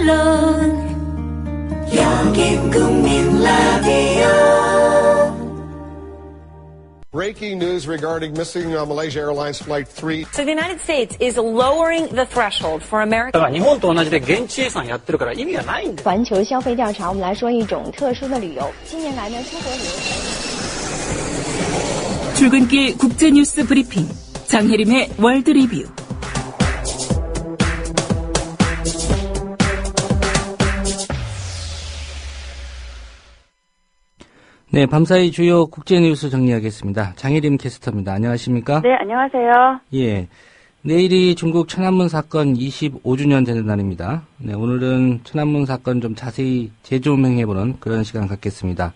물론 여긴 국민 라디오. Breaking news regarding missing Malaysia Airlines Flight 3. So the United States is lowering the threshold for American. 日本と同じで現地遺産やってるから意味がないんだ。环球消费调查，我们来说一种特殊的旅游。近年来呢，出国旅游。 출근길 국제뉴스 브리핑 장혜림의 월드 리뷰. 네, 밤사이 주요 국제뉴스 정리하겠습니다. 장혜림 캐스터입니다. 안녕하십니까? 네, 안녕하세요. 예, 내일이 중국 천안문 사건 25주년 되는 날입니다. 네, 오늘은 천안문 사건 좀 자세히 재조명해보는 그런 시간 갖겠습니다.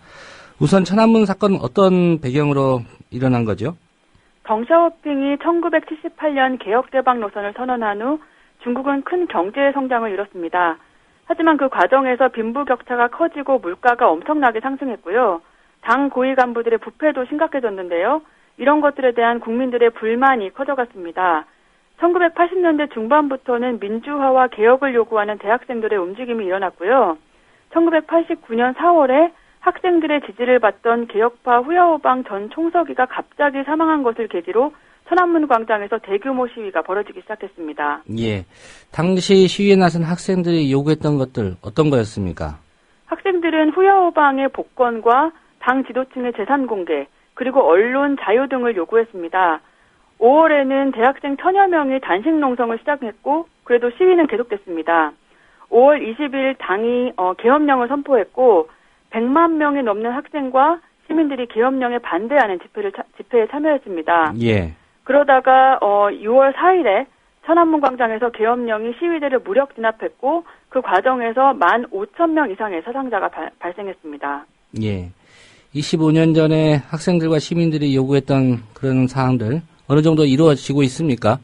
우선 천안문 사건 어떤 배경으로 일어난 거죠? 덩샤오핑이 1978년 개혁개방 노선을 선언한 후 중국은 큰 경제 성장을 이뤘습니다. 하지만 그 과정에서 빈부격차가 커지고 물가가 엄청나게 상승했고요. 당 고위 간부들의 부패도 심각해졌는데요. 이런 것들에 대한 국민들의 불만이 커져갔습니다. 1980년대 중반부터는 민주화와 개혁을 요구하는 대학생들의 움직임이 일어났고요. 1989년 4월에 학생들의 지지를 받던 개혁파 후야오방 전 총서기가 갑자기 사망한 것을 계기로 천안문 광장에서 대규모 시위가 벌어지기 시작했습니다. 예, 당시 시위에 나선 학생들이 요구했던 것들 어떤 거였습니까? 학생들은 후야오방의 복권과 당 지도층의 재산 공개, 그리고 언론 자유 등을 요구했습니다. 5월에는 대학생 1000여 명이 단식 농성을 시작했고 그래도 시위는 계속됐습니다. 5월 20일 당이 계엄령을 선포했고 100만 명이 넘는 학생과 시민들이 계엄령에 반대하는 집회에 참여했습니다. 예. 그러다가 6월 4일에 천안문 광장에서 계엄령이 시위대를 무력 진압했고 그 과정에서 15,000명 이상의 사상자가 발생했습니다. 예. 25년 전에 학생들과 시민들이 요구했던 그런 사항들 어느 정도 이루어지고 있습니까?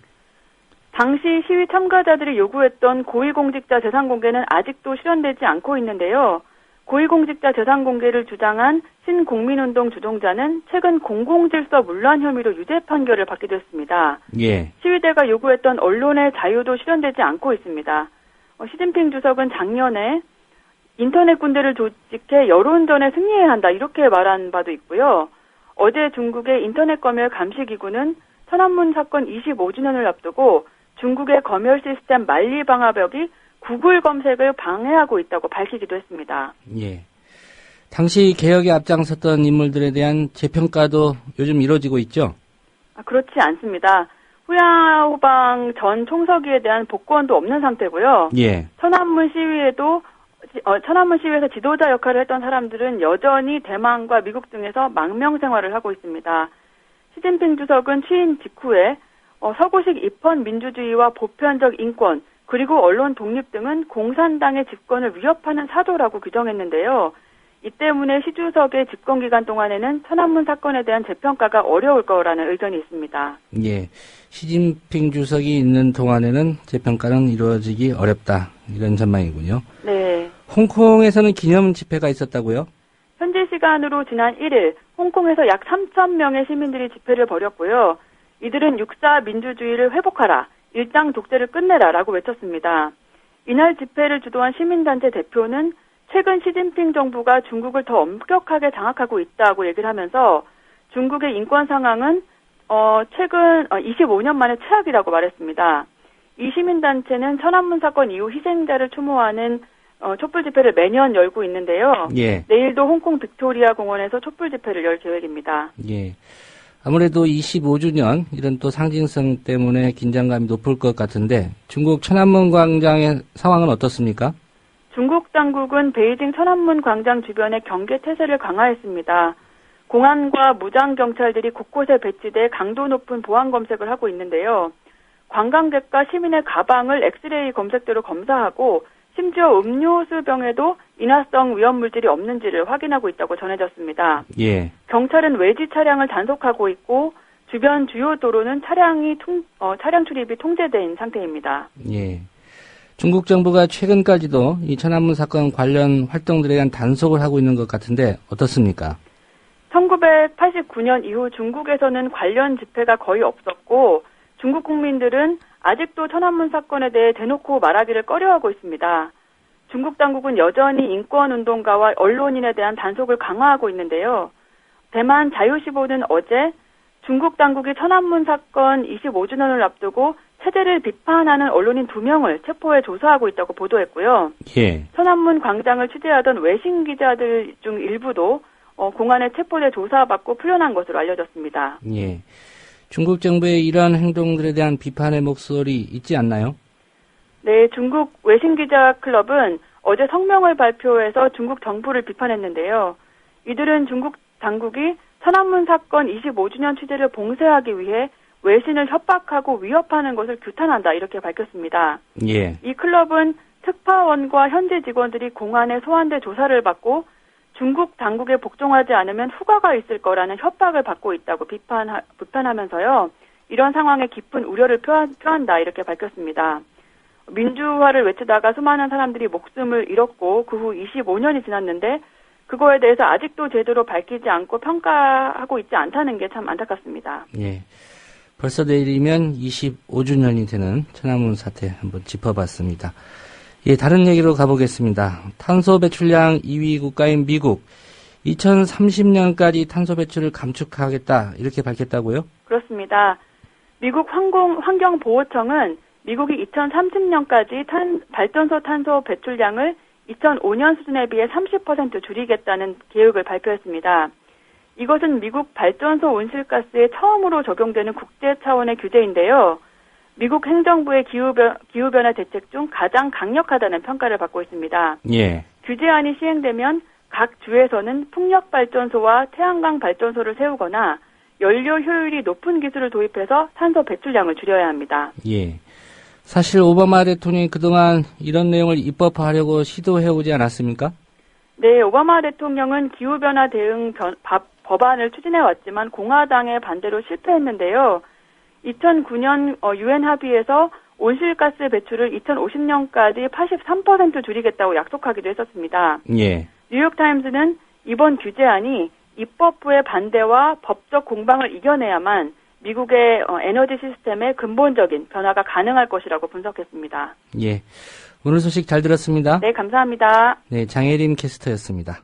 당시 시위 참가자들이 요구했던 고위공직자 재산 공개는 아직도 실현되지 않고 있는데요. 고위공직자 재산 공개를 주장한 신국민운동 주동자는 최근 공공질서 문란 혐의로 유죄 판결을 받기도 했습니다. 예. 시위대가 요구했던 언론의 자유도 실현되지 않고 있습니다. 시진핑 주석은 작년에 인터넷 군대를 조직해 여론전에 승리해야 한다 이렇게 말한 바도 있고요. 어제 중국의 인터넷 검열 감시기구는 천안문 사건 25주년을 앞두고 중국의 검열 시스템 만리방화벽이 구글 검색을 방해하고 있다고 밝히기도 했습니다. 예. 당시 개혁에 앞장섰던 인물들에 대한 재평가도 요즘 이루어지고 있죠? 그렇지 않습니다. 후야오방 전 총서기에 대한 복권도 없는 상태고요. 예. 천안문 시위에서 지도자 역할을 했던 사람들은 여전히 대만과 미국 등에서 망명 생활을 하고 있습니다. 시진핑 주석은 취임 직후에 서구식 입헌 민주주의와 보편적 인권, 그리고 언론 독립 등은 공산당의 집권을 위협하는 사조라고 규정했는데요. 이 때문에 시 주석의 집권 기간 동안에는 천안문 사건에 대한 재평가가 어려울 거라는 의견이 있습니다. 예, 시진핑 주석이 있는 동안에는 재평가는 이루어지기 어렵다. 이런 전망이군요. 네. 홍콩에서는 기념 집회가 있었다고요? 현지 시간으로 지난 1일 홍콩에서 약 3,000명의 시민들이 집회를 벌였고요. 이들은 육사 민주주의를 회복하라, 일당 독재를 끝내라라고 외쳤습니다. 이날 집회를 주도한 시민단체 대표는 최근 시진핑 정부가 중국을 더 엄격하게 장악하고 있다고 얘기를 하면서 중국의 인권 상황은 최근 25년 만에 최악이라고 말했습니다. 이 시민단체는 천안문 사건 이후 희생자를 추모하는 촛불 집회를 매년 열고 있는데요. 예. 내일도 홍콩 빅토리아 공원에서 촛불 집회를 열 계획입니다. 예. 아무래도 25주년 이런 또 상징성 때문에 긴장감이 높을 것 같은데 중국 천안문 광장의 상황은 어떻습니까? 중국 당국은 베이징 천안문 광장 주변에 경계 태세를 강화했습니다. 공안과 무장경찰들이 곳곳에 배치돼 강도 높은 보안 검색을 하고 있는데요. 관광객과 시민의 가방을 엑스레이 검색대로 검사하고 심지어 음료수병에도 인화성 위험물질이 없는지를 확인하고 있다고 전해졌습니다. 예. 경찰은 외지 차량을 단속하고 있고 주변 주요 도로는 차량 출입이 통제된 상태입니다. 예. 중국 정부가 최근까지도 이 천안문 사건 관련 활동들에 대한 단속을 하고 있는 것 같은데 어떻습니까? 1989년 이후 중국에서는 관련 집회가 거의 없었고 중국 국민들은 아직도 천안문 사건에 대해 대놓고 말하기를 꺼려하고 있습니다. 중국 당국은 여전히 인권운동가와 언론인에 대한 단속을 강화하고 있는데요. 대만 자유시보는 어제 중국 당국이 천안문 사건 25주년을 앞두고 체제를 비판하는 언론인 2명을 체포해 조사하고 있다고 보도했고요. 예. 천안문 광장을 취재하던 외신 기자들 중 일부도 공안에 체포돼 조사받고 풀려난 것으로 알려졌습니다. 예. 중국 정부의 이러한 행동들에 대한 비판의 목소리 있지 않나요? 네, 중국 외신기자클럽은 어제 성명을 발표해서 중국 정부를 비판했는데요. 이들은 중국 당국이 천안문 사건 25주년 취재를 봉쇄하기 위해 외신을 협박하고 위협하는 것을 규탄한다 이렇게 밝혔습니다. 예. 이 클럽은 특파원과 현지 직원들이 공안에 소환돼 조사를 받고 중국 당국에 복종하지 않으면 후과가 있을 거라는 협박을 받고 있다고 비판하면서요. 이런 상황에 깊은 우려를 표한다 이렇게 밝혔습니다. 민주화를 외치다가 수많은 사람들이 목숨을 잃었고 그 후 25년이 지났는데 그거에 대해서 아직도 제대로 밝히지 않고 평가하고 있지 않다는 게 참 안타깝습니다. 예. 벌써 내일이면 25주년이 되는 천안문 사태 한번 짚어봤습니다. 예, 다른 얘기로 가보겠습니다. 탄소 배출량 2위 국가인 미국, 2030년까지 탄소 배출을 감축하겠다 이렇게 밝혔다고요? 그렇습니다. 미국 환경보호청은 미국이 2030년까지 발전소 탄소 배출량을 2005년 수준에 비해 30% 줄이겠다는 계획을 발표했습니다. 이것은 미국 발전소 온실가스에 처음으로 적용되는 국제 차원의 규제인데요. 미국 행정부의 기후변화 대책 중 가장 강력하다는 평가를 받고 있습니다. 예. 규제안이 시행되면 각 주에서는 풍력발전소와 태양광 발전소를 세우거나 연료 효율이 높은 기술을 도입해서 탄소 배출량을 줄여야 합니다. 예. 사실 오바마 대통령이 그동안 이런 내용을 입법화하려고 시도해오지 않았습니까? 네, 오바마 대통령은 기후변화 대응 법안을 추진해왔지만 공화당의 반대로 실패했는데요. 2009년 유엔 합의에서 온실가스 배출을 2050년까지 83% 줄이겠다고 약속하기도 했었습니다. 예. 뉴욕타임스는 이번 규제안이 입법부의 반대와 법적 공방을 이겨내야만 미국의 에너지 시스템의 근본적인 변화가 가능할 것이라고 분석했습니다. 예. 오늘 소식 잘 들었습니다. 네, 감사합니다. 네, 장혜림 캐스터였습니다.